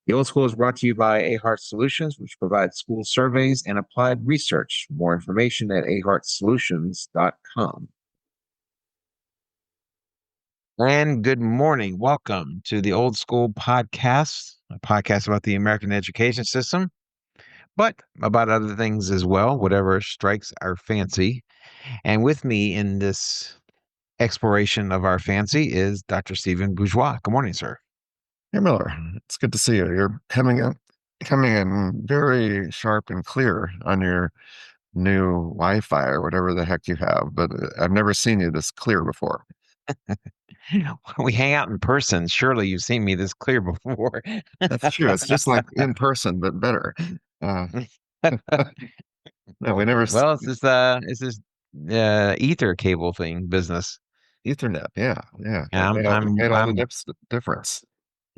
The Old School is brought to you by Ahart Solutions, which provides school surveys and applied research. More information at ahartsolutions.com. And good morning. Welcome to the Old School Podcast, a podcast about the American education system, but about other things as well, whatever strikes our fancy. And with me in this exploration of our fancy is Dr. Stephen Bourgeois. Good morning, sir. Hey Miller, it's good to see you. You're coming in very sharp and clear on your new Wi-Fi or whatever the heck you have, but I've never seen you this clear before. When we hang out in person, surely you've seen me this clear before. That's true. It's just like in person, but better. Uh, no, we never Well, it's this ether cable thing business. Ethernet. Yeah, yeah. Yeah, It made all the difference.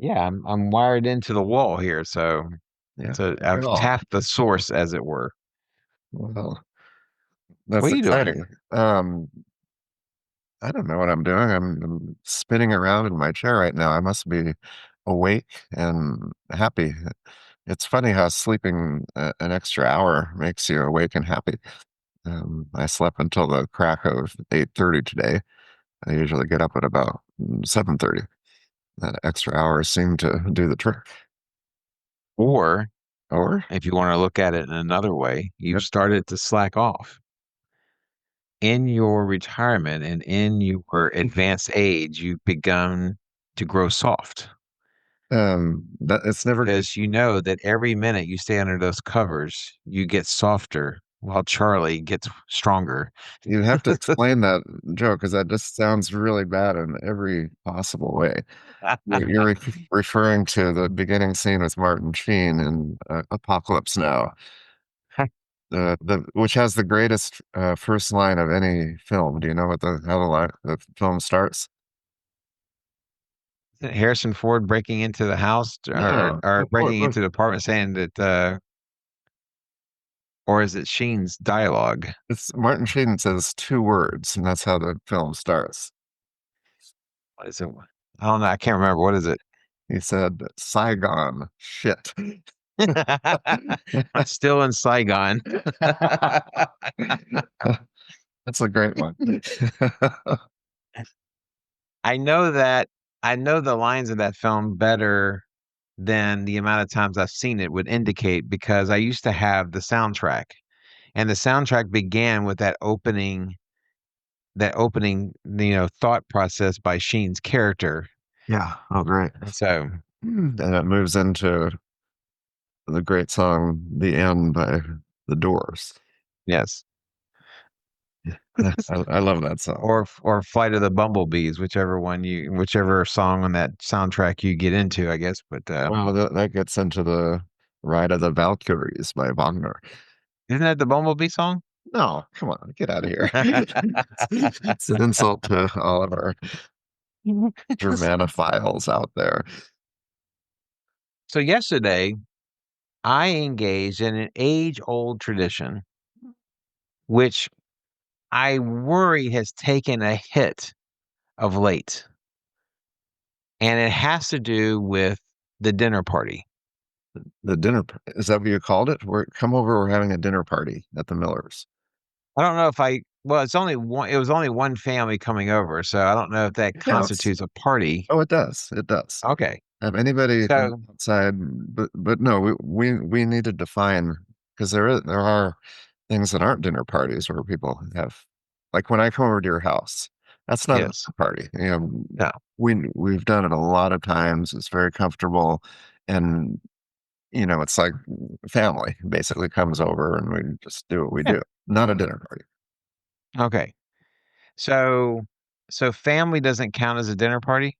Yeah, I'm wired into the wall here, so Yeah, I've right on. tapped the source, as it were. Well, What that's are you doing? exciting. I don't know what I'm doing. I'm spinning around in my chair right now. I must be awake and happy. It's funny how sleeping an extra hour makes you awake and happy. I slept until the crack of 8:30 today. I usually get up at about 7:30. That extra hour seemed to do the trick. Or Or, if you want to look at it in another way, you've yep. started to slack off. In your retirement and in your advanced age, you've begun to grow soft That it's never. because you know that every minute you stay under those covers, you get softer while Charlie gets stronger. You have to explain that joke because that just sounds really bad in every possible way. You're referring to the beginning scene with Martin Sheen in Apocalypse Now, which has the greatest first line of any film. Do you know what the film starts? Harrison Ford breaking into the house No, or breaking into the apartment saying that, or is it Sheen's dialogue? it's Martin Sheen says two words, and that's how the film starts. What is it? I don't know. I can't remember. What is it? He said, "Saigon, shit." I'm still in Saigon. That's a great one. I know that I know the lines of that film better than the amount of times I've seen it would indicate because I used to have the soundtrack, and the soundtrack began with thought process by Sheen's character. Yeah. Oh, great. So, And it moves into the great song "The End" by The Doors. yes. I love that song. Or Flight of the Bumblebees, whichever song on that soundtrack you get into, I guess. But Well, that gets into the Ride of the Valkyries by Wagner. isn't that the Bumblebee song? No, come on, get out of here. It's an insult to all of our Germanophiles out there. So yesterday, I engaged in an age-old tradition, which I worry has taken a hit of late, and it has to do with the dinner party. The dinner, is that what you called it? Come over, we're having a dinner party at the Millers. I don't know if well, it was only one family coming over, so I don't know if that It counts. constitutes a party. Oh, it does. It does. Okay. Have anybody come So, outside, but no, we need to define because there are things that aren't dinner parties where people have, like when I come over to your house, that's not a yes. dinner party. No. We've done it a lot of times. It's very comfortable, and it's like family basically comes over and we just do what we Yeah. do. Not a dinner party. Okay. So family doesn't count as a dinner party?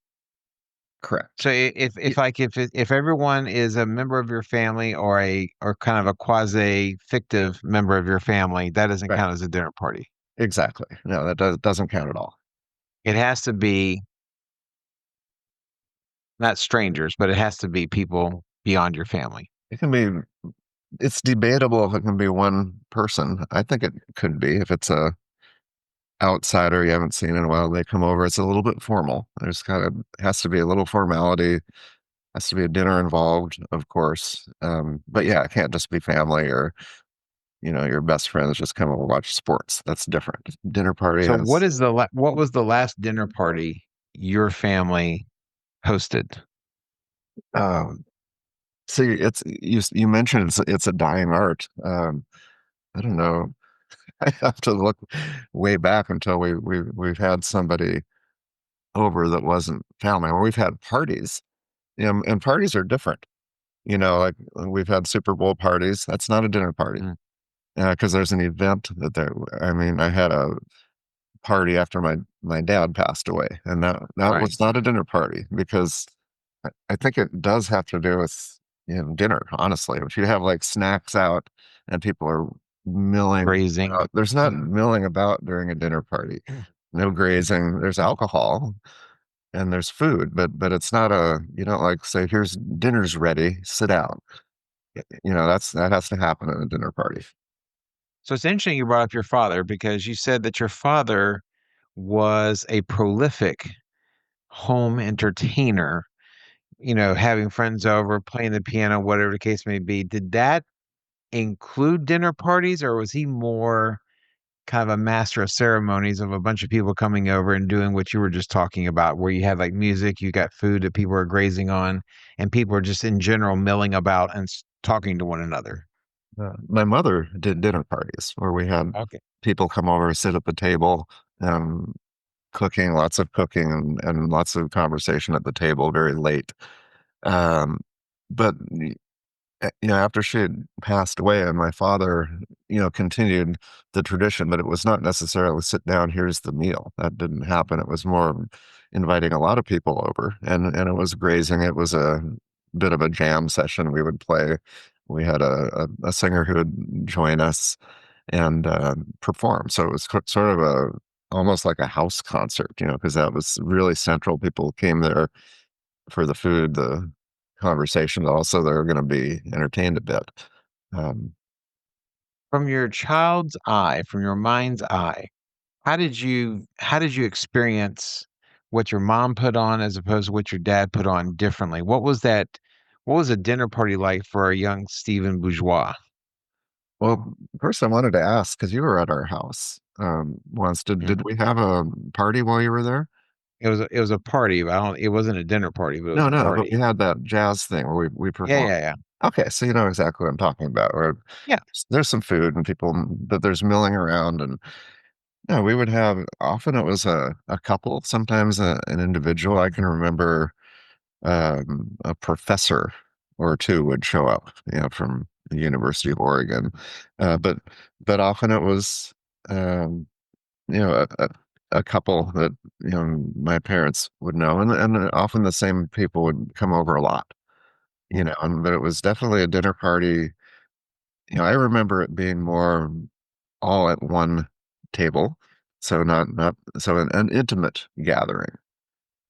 Correct. So if everyone is a member of your family or kind of a quasi fictive member of your family, that doesn't Right. count as a dinner party. Exactly. No, that doesn't count at all. It has to be not strangers, but it has to be people beyond your family. It can be. It's debatable if it can be one person. I think it could be if it's a outsider you haven't seen in a while. They come over. It's a little bit formal. There's kind of has to be a little formality. has to be a dinner involved, of course. But yeah, it can't just be family or, your best friends just come over watch sports. That's different. Dinner party So has, what was the last dinner party your family hosted? um, see, you mentioned it's a dying art. I don't know. I have to look way back until we've had somebody over that wasn't family. Or we've had parties, and parties are different. Like we've had Super Bowl parties. That's not a dinner party Mm, because there's an event that there. I mean, I had a party after my dad passed away, and that right. was not a dinner party because I think it does have to do with dinner. Honestly, if you have like snacks out and people are milling Grazing. about, there's not milling about during a dinner party. No grazing. There's alcohol and there's food, but it's not a you don't like say here's dinner's ready, sit down. That has to happen at a dinner party. So it's interesting you brought up your father because you said that your father was a prolific home entertainer, having friends over, playing the piano, whatever the case may be. Did that include dinner parties, or was he more kind of a master of ceremonies of a bunch of people coming over and doing what you were just talking about, where you had like music, you got food that people are grazing on, and people are just in general milling about and talking to one another? My mother did dinner parties where we had Okay. people come over, sit at the table, um, lots of cooking and lots of conversation at the table very late. Um, but after she had passed away, and my father, continued the tradition, but it was not necessarily sit down, here's the meal. That didn't happen. It was more inviting a lot of people over, and it was grazing. It was a bit of a jam session. We would play. We had a singer who would join us and perform. So it was sort of almost like a house concert, because that was really central. People came there for the food, the conversation. Also, they're going to be entertained a bit. Um, From your child's eye, from your mind's eye, how did you experience what your mom put on as opposed to what your dad put on differently? What was a dinner party like for a young Stephen Bourgeois? well, first, I wanted to ask because you were at our house once. Did Mhm. we have a party while you were there? It was a party, but it wasn't a dinner party, but it was No, a no, but we party. had that jazz thing where we Yeah, performed. yeah, yeah. Okay, so you know exactly what I'm talking about. Where Yeah. there's some food and people, but there's milling around, and we would have. Often it was a couple, sometimes an individual. I can remember a professor or two would show up, from the University of Oregon. But often it was, um, a couple that, my parents would know. And often the same people would come over a lot, Mm. but it was definitely a dinner party. I remember it being more all at one table. So so an intimate gathering.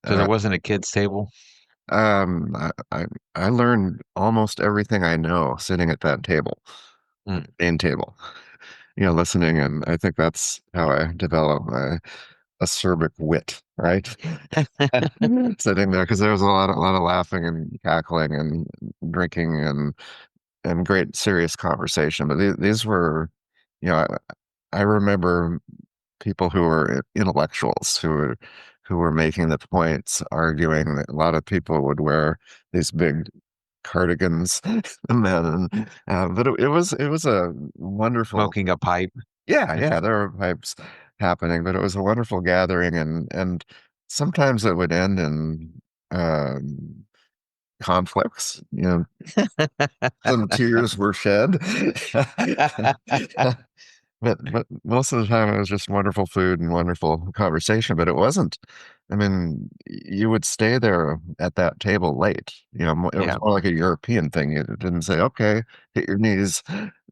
So there Uh, wasn't a kids' table. Um, I, I I learned almost everything I know sitting at that table, Mm. main table, listening, and I think that's how I developed my acerbic wit, right? Sitting there because there was a lot of laughing and cackling and drinking and great serious conversation. But these were, you know, I remember people who were intellectuals who were making the points, arguing that a lot of people would wear these big cardigans, the men. But it was a wonderful, Smoking a pipe. yeah, yeah. There were pipes happening, but it was a wonderful gathering, and sometimes it would end in um, conflicts. Some tears were shed. But most of the time it was just wonderful food and wonderful conversation. But it wasn't. I mean, you would stay there at that table late. It was Yeah. more like a European thing. You didn't say, "Okay, hit your knees.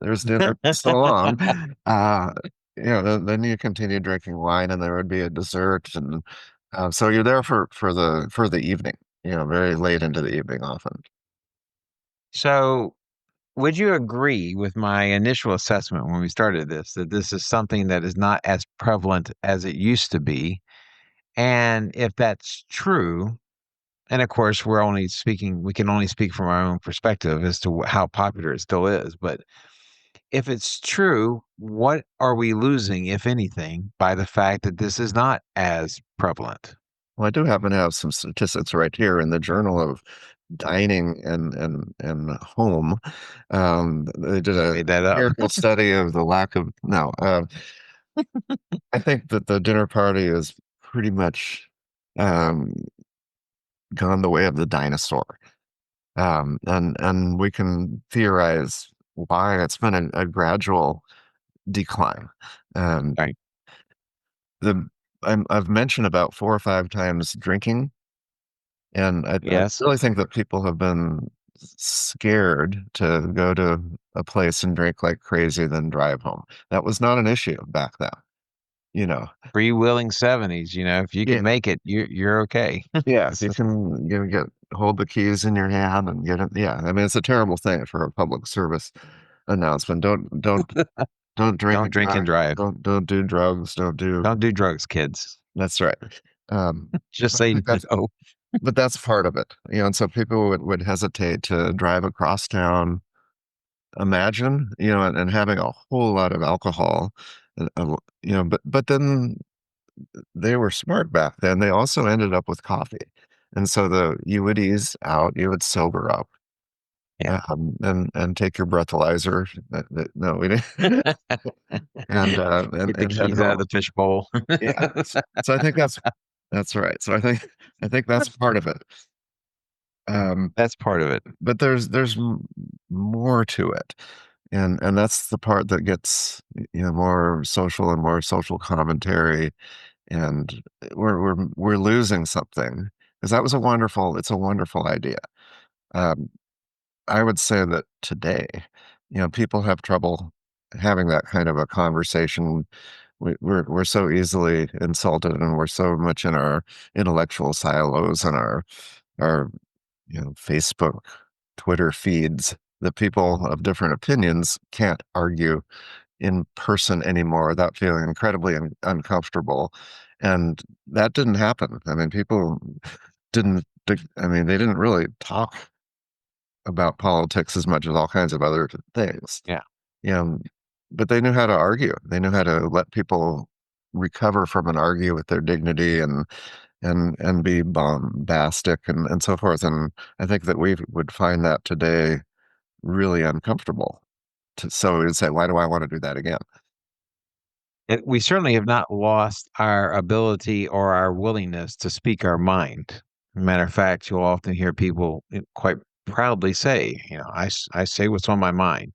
There's dinner. So long." Uh, then you continue drinking wine, and there would be a dessert, and so you're there for the evening. Very late into the evening, often. So would you agree with my initial assessment when we started this, that this is something that is not as prevalent as it used to be? And if that's true, And of course, we can only speak from our own perspective as to how popular it still is. But if it's true, what are we losing, if anything, by the fact that this is not as prevalent? Well, I do happen to have some statistics right here in the Journal of Dining and Home. They did You a made that up. careful study of the lack of no. I think that the dinner party is pretty much um, gone the way of the dinosaur. And we can theorize why it's been a gradual decline. Um, Right. the I've mentioned about 4 or 5 times drinking, and I Yes. really think that people have been scared to go to a place and drink like crazy, then drive home. That was not an issue back then, you know. Freewheeling 70s, if you Yeah, can make it, you're okay. yeah. If you can, get hold the keys in your hand and get it. Yeah, I mean, it's a terrible thing for a public service announcement. Don't drink Don't and drink and drive. drive. Don't do drugs. Don't do. Don't do drugs, kids. That's right. Just But I say think that's no. but that's part of it, and so people would hesitate to drive across town. Imagine, and having a whole lot of alcohol, but then they were smart back then. They also ended up with coffee, and so you would ease out, you would sober up, Yeah. and take your breathalyzer. No, we didn't, and Get the and head keys out of home. the fishbowl. Yeah. So I think that's right. So I think that's part of it. Um, That's part of it. but there's more to it, and that's the part that gets more social and more social commentary, and we're losing something because that was it's a wonderful idea. Um, I would say that today, people have trouble having that kind of a conversation. We're so easily insulted, and we're so much in our intellectual silos and our Facebook, Twitter feeds that people of different opinions can't argue in person anymore without feeling incredibly uncomfortable. And that didn't happen. I mean, people didn't, I mean, they didn't really talk about politics as much as all kinds of other things. Yeah. You know, but they knew how to argue. They knew how to let people recover from an argue with their dignity and be bombastic and so forth. And I think that we would find that today really uncomfortable. So we'd say, why do I want to do that again? We certainly have not lost our ability or our willingness to speak our mind. Matter of fact, you'll often hear people quite proudly say, I say what's on my mind.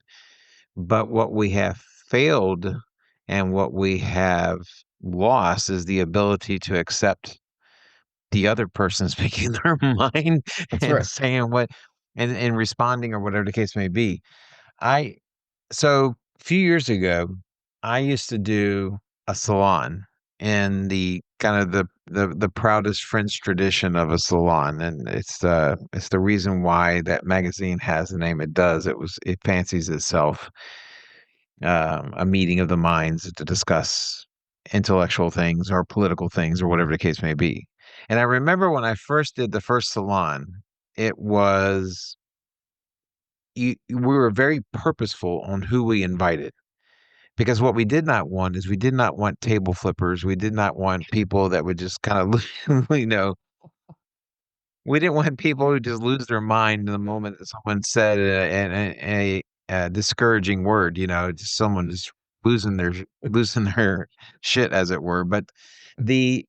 But what we have failed and what we have lost is the ability to accept the other person speaking their mind That's and right. saying what and responding or whatever the case may be. I so a few years ago, I used to do a salon in the kind of the proudest French tradition of a salon, and it's the reason why that magazine has the name it does. It fancies itself a meeting of the minds to discuss intellectual things or political things or whatever the case may be. And I remember when I first did the first salon, it was we were very purposeful on who we invited because what we did not want is we did not want table flippers. We did not want people that would just kind of, we didn't want people who just lose their mind the moment that someone said a discouraging word, just someone just losing their shit, as it were. But we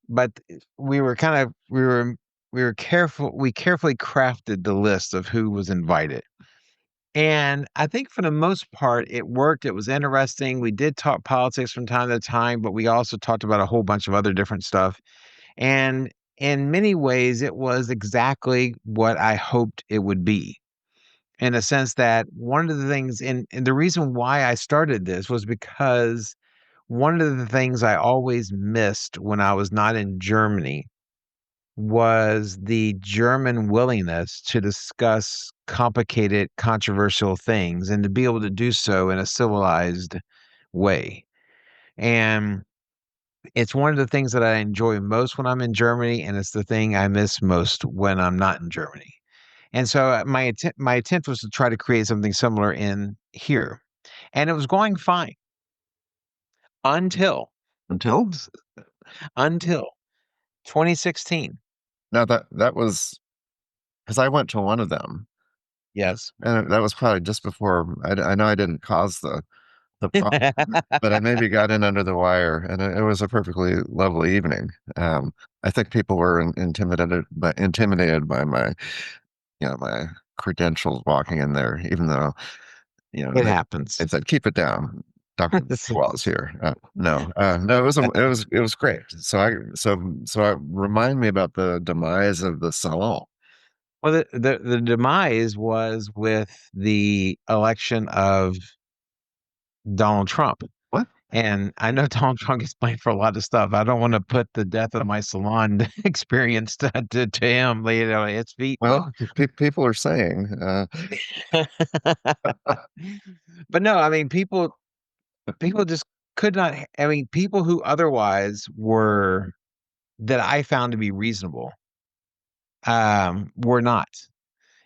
were kind of we were careful. We carefully crafted the list of who was invited. And I think for the most part, it worked. It was interesting. We did talk politics from time to time, but we also talked about a whole bunch of other different stuff. And in many ways, it was exactly what I hoped it would be. In a sense that one of the things, and the reason why I started this was because one of the things I always missed when I was not in Germany was the German willingness to discuss complicated, controversial things and to be able to do so in a civilized way. And It's one of the things that I enjoy most when I'm in Germany, and it's the thing I miss most when I'm not in Germany. And so my attempt was to try to create something similar in here, and it was going fine until Until until 2016. now that was because I went to one of them, Yes. and that was probably just before I know I didn't cause the problem, but I maybe got in under the wire, and it was a perfectly lovely evening. I think people were intimidated by my my credentials walking in there, even though It they happens. said keep it down. Dr. Wells here. No, it was great. Remind me about the demise of the salon. Well, the demise was with the election of Donald Trump. What? And I know Donald Trump gets blamed for a lot of stuff. I don't want to put the death of my salon experience to him, lay it on his feet. Well, people are saying, But no, I mean, people just could not. I mean, people who otherwise were that I found to be reasonable, were not.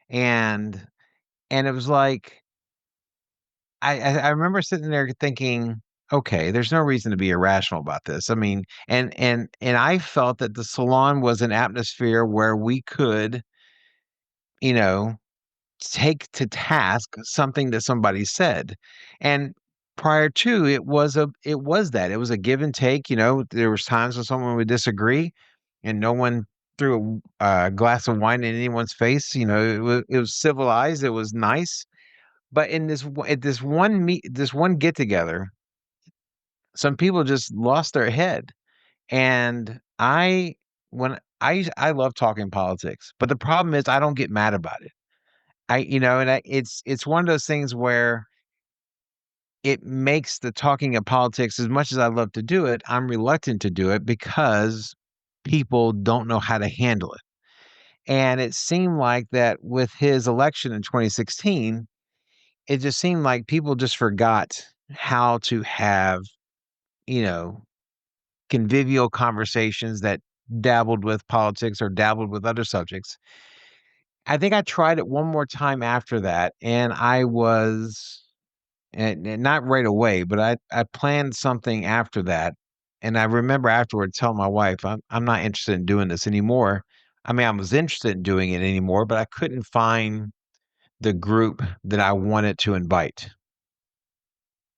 And and it was like I remember sitting there thinking, okay, there's no reason to be irrational about this. I mean, and I felt that the salon was an atmosphere where we could, you know, take to task something that somebody said. And prior to it was that. It was a give and take, there was times when someone would disagree and no one threw a glass of wine in anyone's face. It was civilized, it was nice. But at this one get together, some people just lost their head. And I love talking politics, but the problem is I don't get mad about it. It's one of those things where it makes the talking of politics, as much as I love to do it, I'm reluctant to do it because people don't know how to handle it. And it seemed like that with his election in 2016, it just seemed like people just forgot how to have, you know, convivial conversations that dabbled with politics or dabbled with other subjects. I think I tried it one more time after that, and I was and not right away, but I planned something after that, and I remember afterward telling my wife, I'm not interested in doing this anymore. I mean, I was interested in doing it anymore, but I couldn't find the group that I wanted to invite,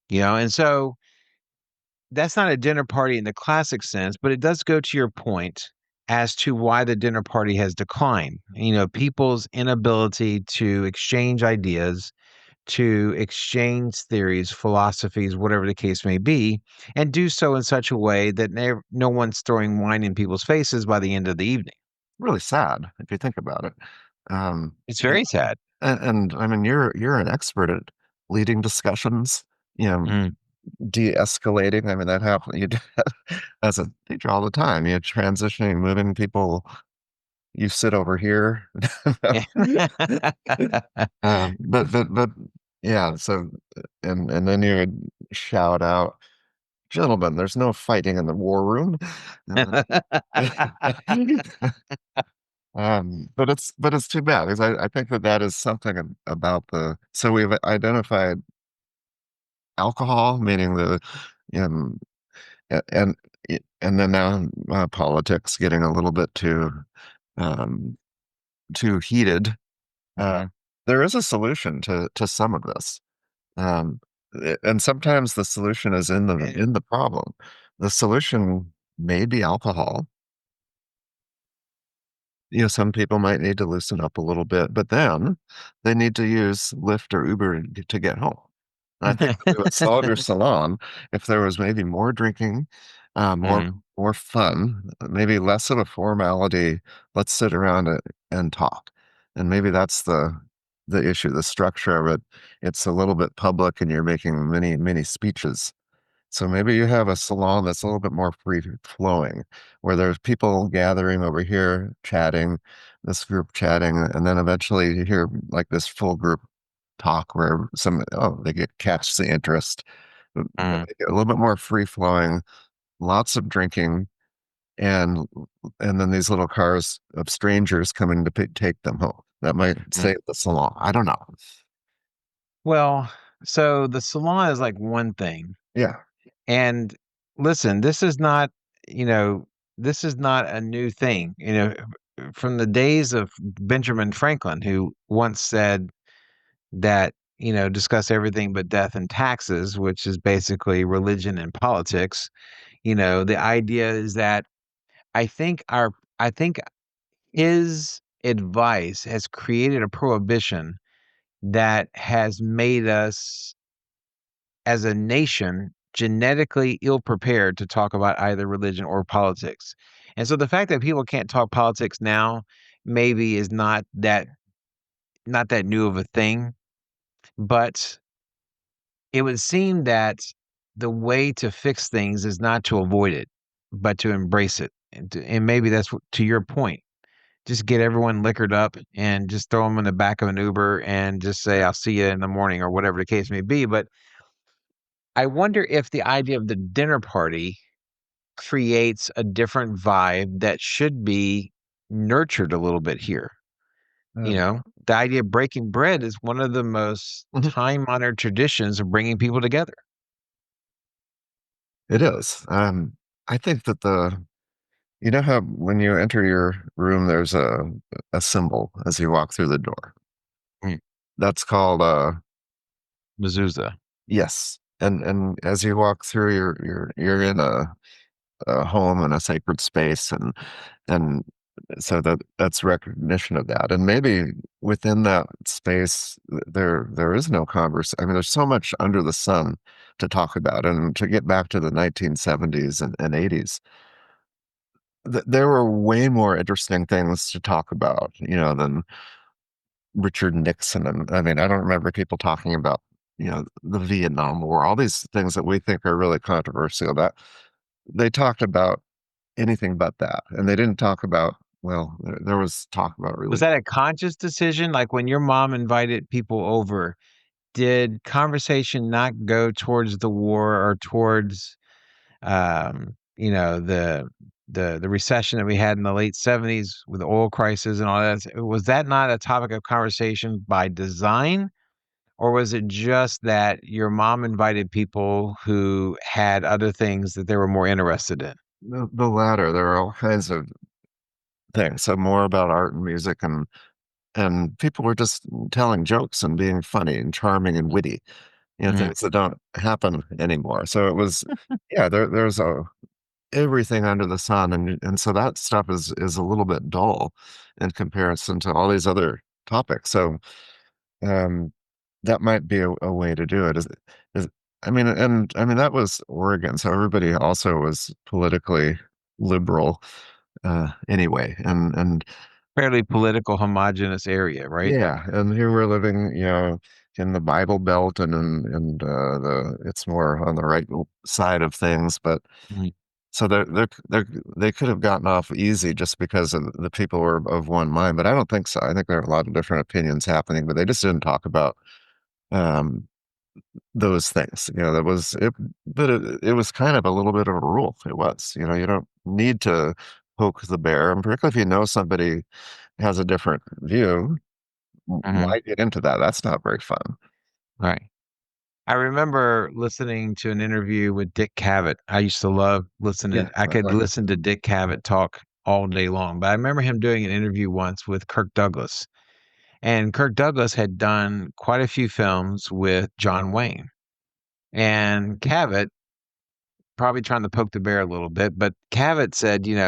and so that's not a dinner party in the classic sense, but it does go to your point as to why the dinner party has declined. People's inability to exchange ideas, to exchange theories, philosophies, whatever the case may be, and do so in such a way that no one's throwing wine in people's faces by the end of the evening. really sad if you think about it. Um, It's yeah, very sad. and I mean, you're an expert at leading discussions, you know, Mm. de-escalating. I mean, that happens. You do that as a teacher all the time. You're transitioning, moving people. You sit over here. But yeah. So and then you would shout out, "Gentlemen, there's no fighting in the war room." Uh, but it's too bad because I think that is something about so we've identified alcohol, meaning um, and and then now politics getting a little bit um, too heated. Uh, Mhm. there is a solution to some of this, um, and sometimes the solution is in the problem. The solution may be alcohol. Some people might need to loosen up a little bit, but then they need to use Lyft or Uber to get home. And I think that it would solve your salon if there was maybe more drinking, Mm. more fun, maybe less of a formality. Let's sit around it and talk. And maybe that's the issue, the structure of it. It's a little bit public, and you're making many many speeches. So maybe you have a salon that's a little bit more free flowing, where there's people gathering over here chatting, this group chatting, and then eventually you hear like this full group talk where they get catch the interest, but Mm. make it a little bit more free flowing, lots of drinking, and and then these little cars of strangers coming to take them home. That might Mm. save the salon. I don't know. Well, so the salon is like one thing. Yeah. And listen, this is not, you know, this is not a new thing. From the days of Benjamin Franklin, who once said that, discuss everything but death and taxes, which is basically religion and politics. The idea is that I think our I think his advice has created a prohibition that has made us as a nation genetically ill prepared to talk about either religion or politics. And so the fact that people can't talk politics now maybe is not that new of a thing, but it would seem that the way to fix things is not to avoid it, but to embrace it. And maybe that's to your point. Just get everyone liquored up and just throw them in the back of an Uber and just say, I'll see you in the morning or whatever the case may be. But I wonder if the idea of the dinner party creates a different vibe that should be nurtured a little bit here. Um, The idea of breaking bread is one of the most mhm. time honored traditions of bringing people together. It is. I think that you know how when you enter your room, there's a symbol as you walk through the door. Mm. That's called Mezuzah. yes. And as you walk through, you're in a home and a sacred space, and so that's recognition of that. And maybe within that space, there is no converse. I mean, there's so much under the sun to talk about, and to get back to the 1970s and 80s, there were way more interesting things to talk about, than Richard Nixon. And I mean, I don't remember people talking about, the Vietnam War, all these things that we think are really controversial. That they talked about anything but that. And they didn't talk about, well, there was talk about Was really, that a conscious decision? Like when your mom invited people over, did conversation not go towards the war or towards the recession that we had in the late 70s with the oil crisis and all that? Was that not a topic of conversation by design? Or was it just that your mom invited people who had other things that they were more interested in? the latter. There are all kinds of things. So more about art and music, and people were just telling jokes and being funny and charming and witty, Mhm. things that don't happen anymore. So it was, yeah, there's everything under the sun, and so that stuff is a little bit dull in comparison to all these other topics. So um, that might be a way to do it. Is I mean that was Oregon, so everybody also was politically liberal anyway, and Fairly political, homogenous area, right? yeah, and here we're living, in the Bible Belt, and the it's more on the right side of things, but Mhm. so they could have gotten off easy just because of the people were of one mind, but I don't think so. I think there are a lot of different opinions happening, but they just didn't talk about um, those things. That was it, but it was kind of a little bit of a rule. It was, you don't need to poke the bear, and particularly if you know somebody has a different view, Mhm. why get into that? That's not very fun. Right. I remember listening to an interview with Dick Cavett. I used to love listening. Yeah, I I could like listen to Dick Cavett talk all day long, but I remember him doing an interview once with Kirk Douglas. And Kirk Douglas had done quite a few films with John Wayne. And Cavett, probably trying to poke the bear a little bit, but Cavett said, you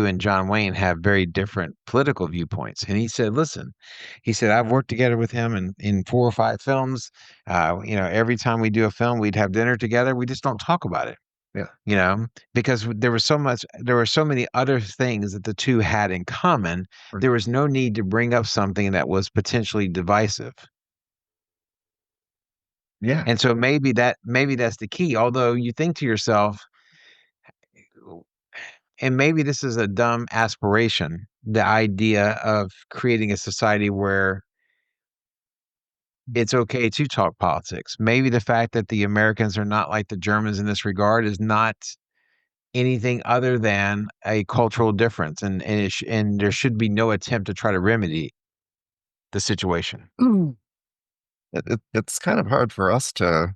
and John Wayne have very different political viewpoints. And he said, listen, he said, I've worked together with him in 4 or 5 films. Every time we do a film, we'd have dinner together. We just don't talk about it, yeah. because there were so many other things that the two had in common. Right. There was no need to bring up something that was potentially divisive. Yeah. And so maybe that's the key. Although you think to yourself, and maybe this is a dumb aspiration, the idea of creating a society where it's okay to talk politics. Maybe the fact that the Americans are not like the Germans in this regard is not anything other than a cultural difference, and there should be no attempt to try to remedy the situation. Mm. It's kind of hard for us to,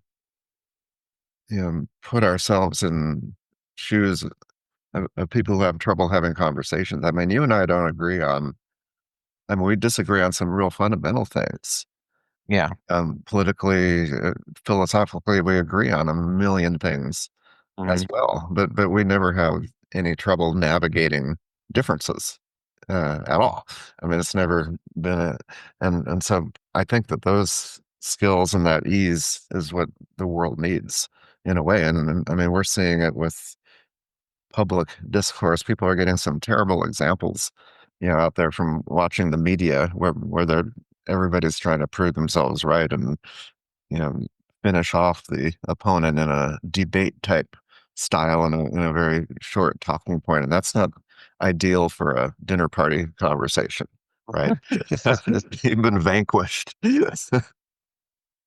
put ourselves in shoes of people who have trouble having conversations. I mean, you and I don't agree on, I mean, we disagree on some real fundamental things. Yeah. Politically, philosophically, we agree on a million things as Hmm. well, but we never have any trouble navigating differences at all. I mean, it's never been a, and so I think that those skills and that ease is what the world needs in a way. And I mean, we're seeing it with public discourse. People are getting some terrible examples, out there from watching the media where they're everybody's trying to prove themselves right and you know, finish off the opponent in a debate type style in a very short talking point. And that's not ideal for a dinner party conversation, right? You've been vanquished. Yes.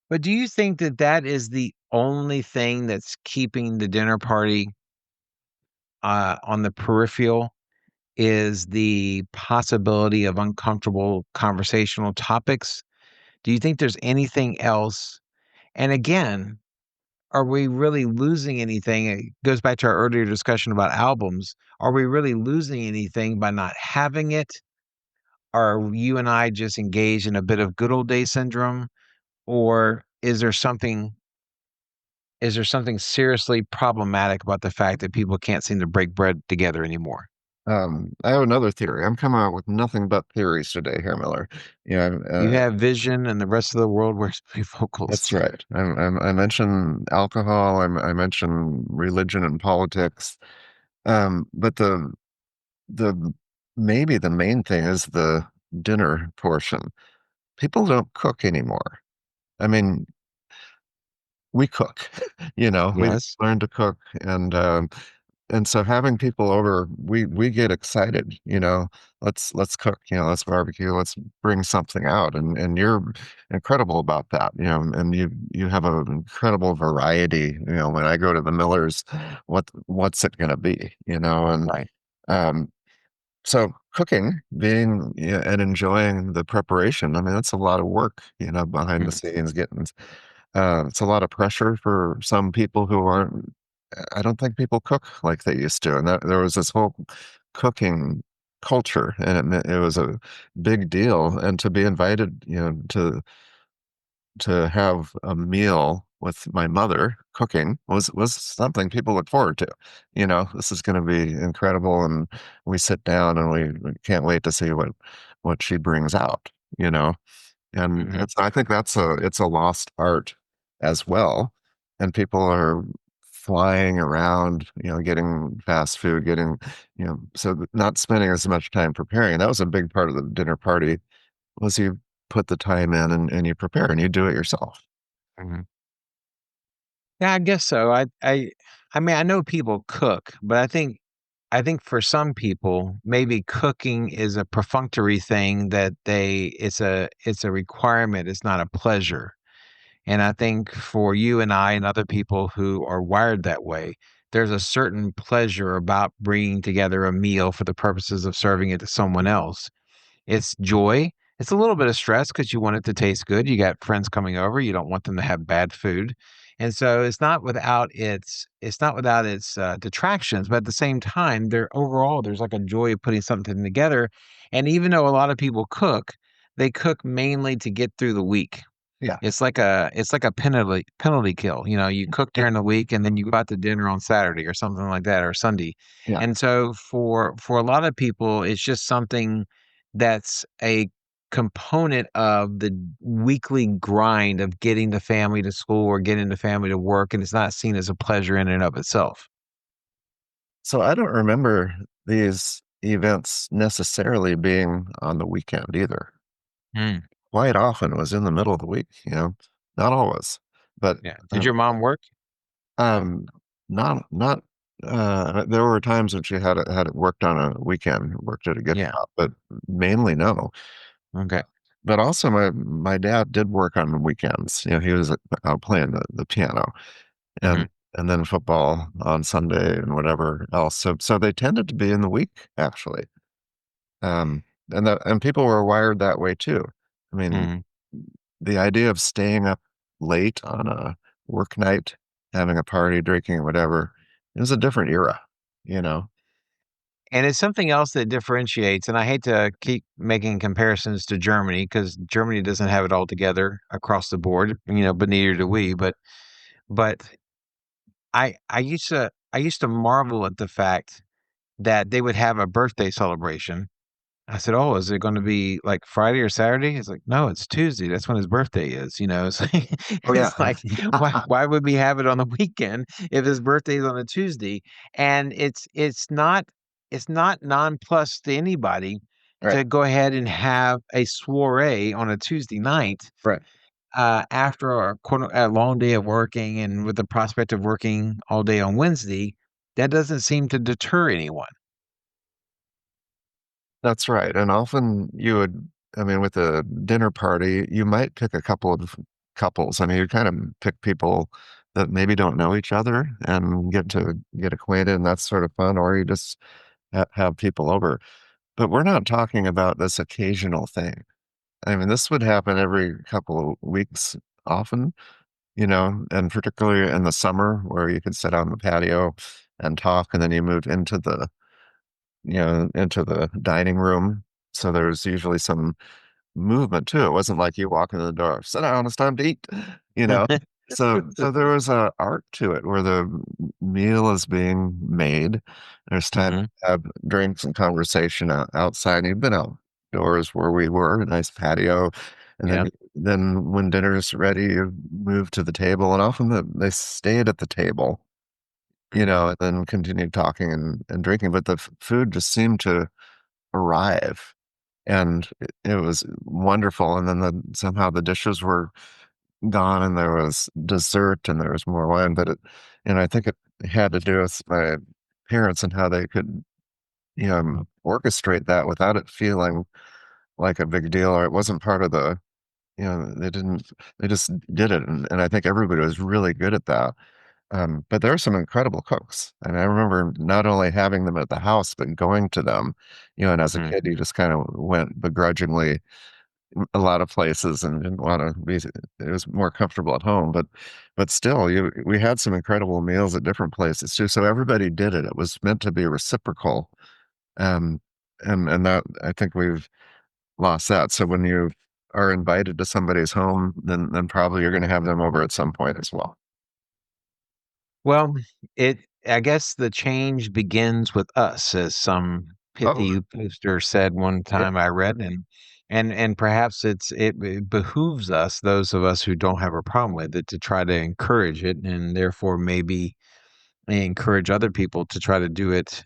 But do you think that that is the only thing that's keeping the dinner party on the peripheral? Is the possibility of uncomfortable conversational topics? Do you think there's anything else? And again, are we really losing anything? It goes back to our earlier discussion about albums. Are we really losing anything by not having it? Are you and I just engaged in a bit of good old day syndrome? Or is there something seriously problematic about the fact that people can't seem to break bread together anymore? I have another theory. I'm coming out with nothing but theories today here, Miller. You have vision and the rest of the world wears That's bifocals. right. I mentioned alcohol. I mentioned religion and politics. But the maybe the main thing is the dinner portion. People don't cook anymore. I mean, we cook, we Yes. learn to cook and so having people over, we get excited, let's cook, let's barbecue, let's bring something out. And you're incredible about that, and you have an incredible variety, when I go to the Millers, what's it gonna be, and Right. um so cooking, being and enjoying the preparation, I mean, that's a lot of work, behind the Mhm. scenes, getting it's a lot of pressure for some people who aren't. I don't think people cook like they used to, and there was this whole cooking culture, and it was a big deal. And to be invited, to have a meal with my mother cooking was something people look forward to. This is going to be incredible, and we sit down and we can't wait to see what she brings out. You know, and Mhm. I think it's a lost art as well. And people are flying around, getting fast food, so not spending as much time preparing. And that was a big part of the dinner party was you put the time in and you prepare and you do it yourself. Mhm. Yeah, I guess so. I mean, I know people cook, but I think for some people, maybe cooking is a perfunctory thing that it's a requirement, it's not a pleasure. And I think for you and I and other people who are wired that way, there's a certain pleasure about bringing together a meal for the purposes of serving it to someone else. It's joy. It's a little bit of stress because you want it to taste good. You got friends coming over, you don't want them to have bad food. And so it's not without its detractions, but at the same time, there's like a joy of putting something together. And even though a lot of people cook, they cook mainly to get through the week. Yeah. It's like a penalty kill. You cook during the week and then you go out to dinner on Saturday or something like that or Sunday. Yeah. And so for a lot of people, it's just something that's a component of the weekly grind of getting the family to school or getting the family to work, and it's not seen as a pleasure in and of itself. So I don't remember these events necessarily being on the weekend either. Mm, Quite often it was in the middle of the week, not always, but yeah. Did your mom work? Um, not there were times when she had it worked on a weekend, worked at a gift Yeah. shop, but mainly no. Okay. But also my dad did work on the weekends. He was out playing the piano. And Mhm. and then football on Sunday and whatever else. So they tended to be in the week actually. Um, and people were wired that way too. I mean, Mm. the idea of staying up late on a work night, having a party, drinking, whatever, it was a different era, you know? And it's something else that differentiates, and I hate to keep making comparisons to Germany because Germany doesn't have it all together across the board, but neither do we. But I used to marvel at the fact that they would have a birthday celebration. I said, "Oh, is it going to be like Friday or Saturday?" It's like, "No, it's Tuesday. That's when his birthday is." It's like, Oh yeah. it's like why would we have it on the weekend if his birthday is on a Tuesday? And it's not nonplus to anybody Right, to go ahead and have a soiree on a Tuesday night right. after a long day of working and with the prospect of working all day on Wednesday. That doesn't seem to deter anyone. That's right. And often I mean, with a dinner party, you might pick a couple of couples. I mean, you kind of pick people that maybe don't know each other and get acquainted, and that's sort of fun, or you just have people over. But we're not talking about this occasional thing. I mean, this would happen every couple of weeks often, and particularly in the summer where you could sit on the patio and talk, and then you move into the dining room. So there's usually some movement too. It wasn't like you walk in the door, sit down, it's time to eat, you know. So there was a art to it where the meal is being made. There's time to Hmm. have drinks and conversation outside. You've been outdoors where we were, a nice patio, and Yeah. then when dinner's ready, you move to the table, and often they stayed at the table, and then continued talking and drinking. But the food just seemed to arrive, and it was wonderful. And then somehow the dishes were gone, and there was dessert, and there was more wine. And I think it had to do with my parents and how they could, orchestrate that without it feeling like a big deal, or it wasn't part of they just did it. And I think everybody was really good at that. But there are some incredible cooks. And I remember not only having them at the house, but going to them, and as a Mm. kid, you just kind of went begrudgingly a lot of places and didn't want to be, it was more comfortable at home. But still, we had some incredible meals at different places too. So everybody did it. It was meant to be reciprocal. Um, and that, I think we've lost that. So when you are invited to somebody's home, then probably you're going to have them over at some point as well. Well, I guess the change begins with us, as some Oh, pithy poster said one yeah. time I read, and perhaps it behooves us, those of us who don't have a problem with it, to try to encourage it, and therefore maybe encourage other people to try to do it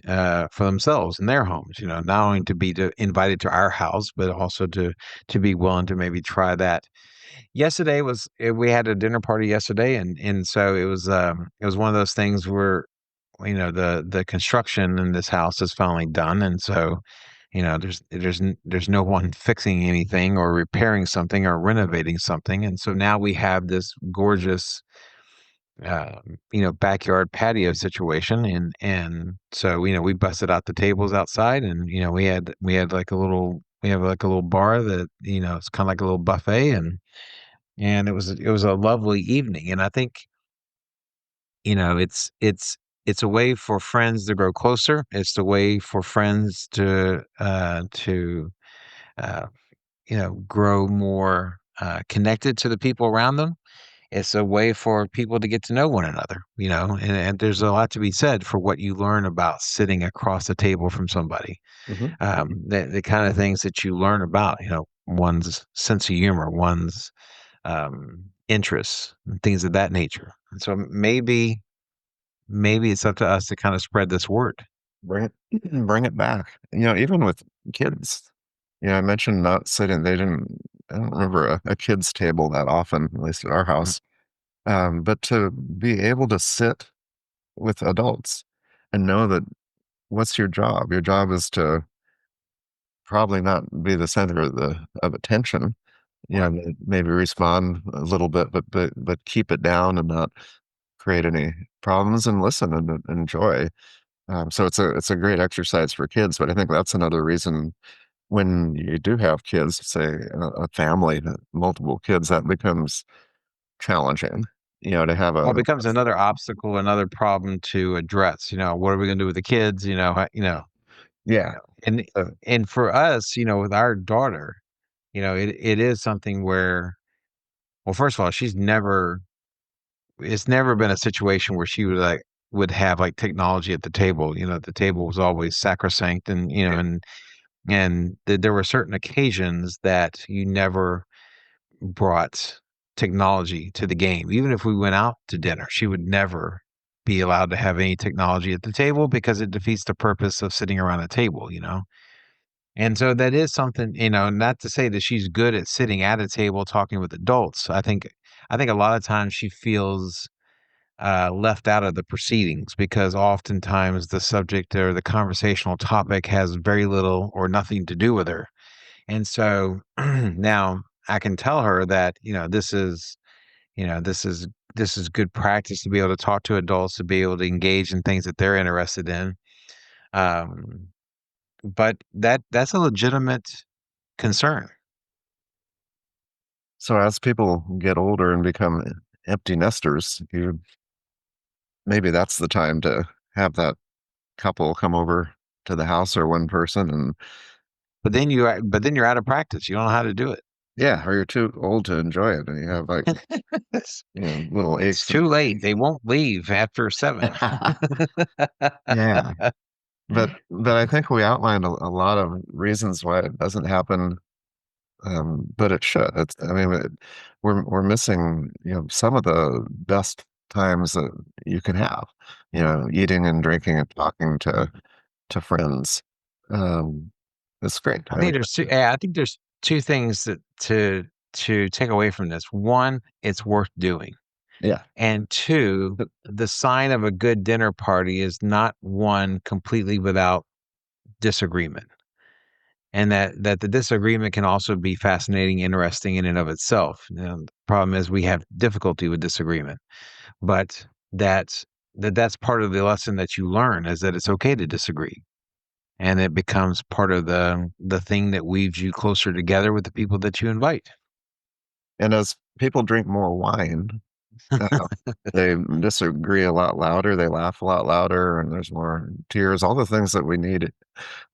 for themselves in their homes. Not only invited to our house, but also to be willing to maybe try that. Yesterday we had a dinner party yesterday, and so it was one of those things where the construction in this house is finally done, and so there's no one fixing anything or repairing something or renovating something, and so now we have this gorgeous backyard patio situation, and so we busted out the tables outside, and we had like a little bar that it's kind of like a little buffet, and it was a lovely evening, and I think it's a way for friends to grow closer. It's a way for friends to uh, grow more connected to the people around them. It's a way for people to get to know one another, and there's a lot to be said for what you learn about sitting across the table from somebody. Mhm. The kind of things that you learn about, one's sense of humor, one's interests, and things of that nature. And so maybe it's up to us to kind of spread this word. Bring it back. Even with kids. I mentioned not sitting. I don't remember a kid's table that often, at least at our Mm. house. But to be able to sit with adults and know that what's your job? Your job is to probably not be the center of attention. Right. Maybe respond a little bit, but keep it down and not create any problems and listen and enjoy. So it's a great exercise for kids, but I think that's another reason when you do have kids, say a family, multiple kids, that becomes challenging. To have Well, it a becomes another obstacle, another problem to address. What are we going to do with the kids? yeah, and uh, and for us, with our daughter, it is something where, well, first of all, it's never been a situation where she would have like technology at the table. The table was always sacrosanct, and there were certain occasions that you never brought technology to the game. Even if we went out to dinner, she would never be allowed to have any technology at the table because it defeats the purpose of sitting around a table. And so that is something, not to say that she's good at sitting at a table talking with adults. I think a lot of times she feels left out of the proceedings because oftentimes the subject or the conversational topic has very little or nothing to do with her. And so now I can tell her that, this is good practice to be able to talk to adults, to be able to engage in things that they're interested in. Um, but that's a legitimate concern. so as people get older and become empty nesters, you maybe that's the time to have that couple come over to the house or one person and But then you're out of practice. You don't know how to do it. yeah, or you're too old to enjoy it and you have like, It's, little it's aches and too late. They won't leave after 7. yeah. But I think we outlined a lot of reasons why it doesn't happen. But it should. I mean, we're missing, some of the best times that you can have, eating and drinking and talking to friends. Um, it's great. I I think think, there's two. Yeah, I think there's two things to take away from this. One, it's worth doing, yeah, and two, but the sign of a good dinner party is not one completely without disagreement, and that the disagreement can also be fascinating, interesting in and of itself. The problem is we have difficulty with disagreement, but that's part of the lesson that you learn is that it's okay to disagree, and it becomes part of the thing that weaves you closer together with the people that you invite. and as people drink more wine, uh, they disagree a lot louder. They laugh a lot louder, and there's more tears. All the things that we need.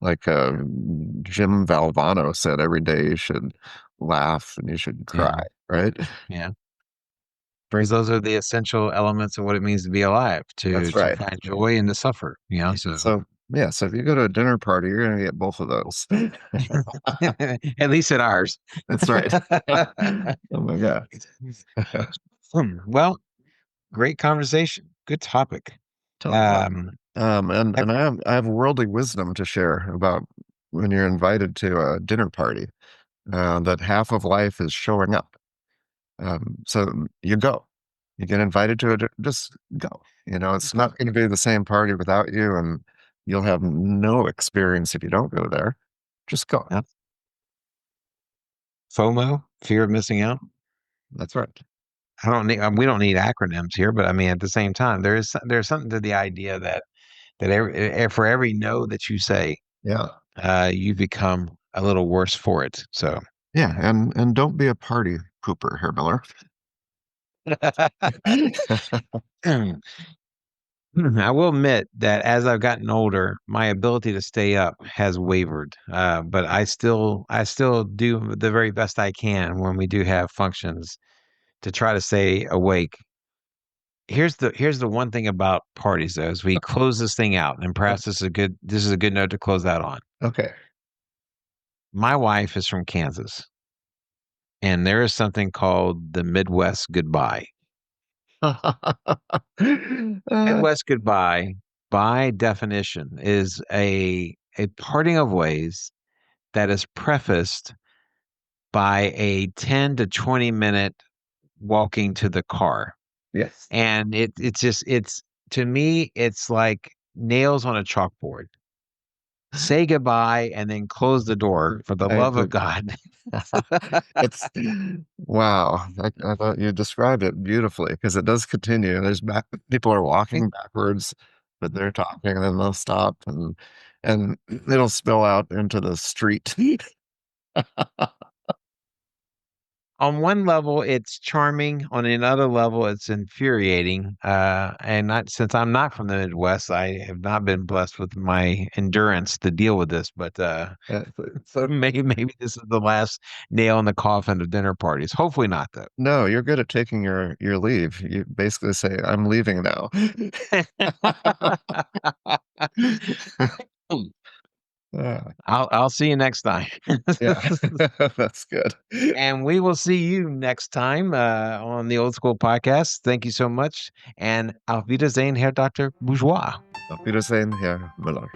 Like Jim Valvano said, every day you should laugh and you should cry, Yeah, right? yeah. Because those are the essential elements of what it means to be alive, to That's to right. find joy and to suffer. So So yeah, so if you go to a dinner party, you're gonna get both of those. at least at ours. That's right. Oh my God. Well, great conversation. Good topic. Totally. Um, And have- I have worldly wisdom to share about when you're invited to a dinner party, that half of life is showing up. So you go. You get invited to it, just go. It's not going to be the same party without you, and you'll have no experience if you don't go there. Just go. yeah. FOMO, fear of missing out. That's right. I don't need. We don't need acronyms here, but I mean, at the same time, there's something to the idea that for every no that you say, Yeah. you become a little worse for it. So Yeah, and don't be a party pooper, Herr Miller. I will admit that as I've gotten older, my ability to stay up has wavered. But I still do the very best I can when we do have functions to try to stay awake. Here's the one thing about parties though, as we close this thing out, and perhaps this is a good note to close out on. Okay. My wife is from Kansas, and there is something called the Midwest goodbye. Uh, Midwest goodbye, by definition, is a parting of ways that is prefaced by a 10 to 20-minute walking to the car. yes. And it's to me, it's like nails on a chalkboard. say goodbye and then close the door for the I, love of God. it's wow. I thought you described it beautifully because it does continue. There's people are walking backwards, but they're talking and then they'll stop and it'll spill out into the street. On one level, it's charming. On another level, it's infuriating. And not since I'm not from the Midwest, I have not been blessed with my endurance to deal with this. But Uh, so maybe this is the last nail in the coffin of dinner parties. Hopefully not, though. No, you're good at taking your leave. You basically say, "I'm leaving now." Uh, I'll see you next time. yeah, that's good. And we will see you next time on the Old School Podcast. Thank you so much. And auf Wiedersehen, Herr Dr. Bourgeois. Auf Wiedersehen, Herr Müller.